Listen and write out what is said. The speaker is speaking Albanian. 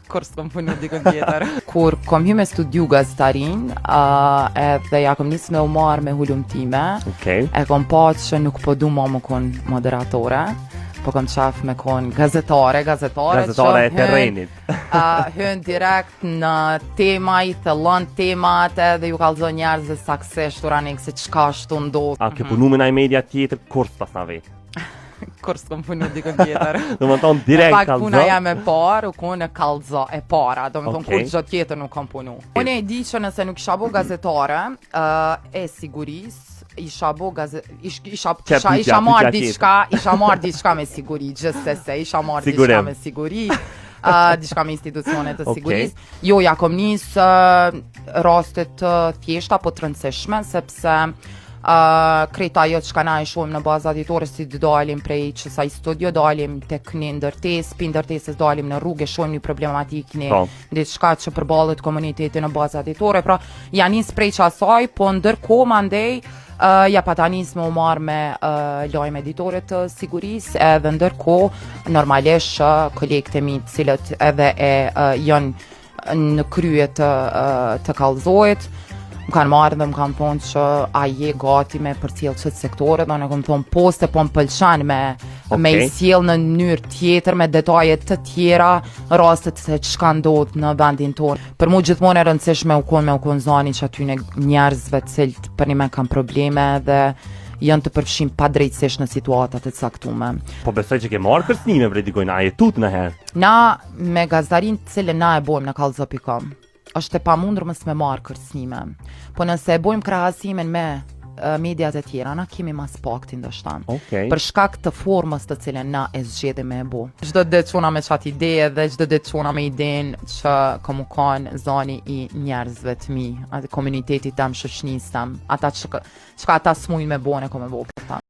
Kur s'kom punu dikun tjetër. Kur kom hy me studiu gazetarin, edhe ja kom nis me u marr me hulumtime, e kom pa që nuk po du më kon moderatore, po kom qaf me kon gazetare e terrenit. Hyn direkt në tema, i thellon temat edhe ju kallzon njerëzve saksisht uranik se çka ashtu ndodh. A ke punu me naj media tjetër, kur s'pas na vetë? Kur s'kom punu dikun tjetër. Do më thonë direkt kallzo? Pak puna jam e parë, u konë e kallzo e para, do më thonë kur gjë tjetër nuk kom punu. Unë e di që nëse nuk isha bo gazetare e sigurisë, isha marrë diçka me siguri, gjithsesi, isha marrë diçka me siguri, diçka me institucione të sigurisë. Jo, ja kom nis rastet të thjeshta, po të rëndësishme, sepse krejta jo që ka na i shumë në baza ditore si të dalim prej qësaj studio, dalim tek një ndërtes, pi ndërteses dalim në rrugë, shumë një problematik një diçka që përballet komuniteti në baza ditore, pra ja nis prej qasaj, po ndërkohë mandej ja pata nis me u marrë me lajme editore të sigurisë, edhe ndërkohë normalisht kolegët e mi të cilët edhe janë në krye të kallëzohet, më kanë marrë dhe më kanë thonë që a je gati me përcjell qëtë sektore, dhe në këmë thonë poste po më pëlqen me i sjell në mënyrë tjetër, me detajet të tjera, rastet se çka ndodh në vendin tonë. Për mu gjithmonë e rëndësishme u konë zani që aty në njerëzve cilët për një me kanë probleme dhe janë të përfshim pa drejtësisht në situatat e caktume. Po besoj që ke marrë kërcënime prej dikujt, a je tut në herë? Na me gazetarin të cilën na e bojmë në kallzo.com, është e pamundur mos me marrë kërcënime. Po nëse e bojmë krahasimin me mediat e tjera, na kemi mas pakti ndoshta. Për shkak të formës të cilën na e zgjedhim me e bo. Çdo ditë çuna me çat ide dhe çdo ditë çuna me idenë që komu kanë zani i njerëzve të mi, atë komunitetit tam, shoqënisë tam, ata çka ata smujnë me bone komo bo për ta.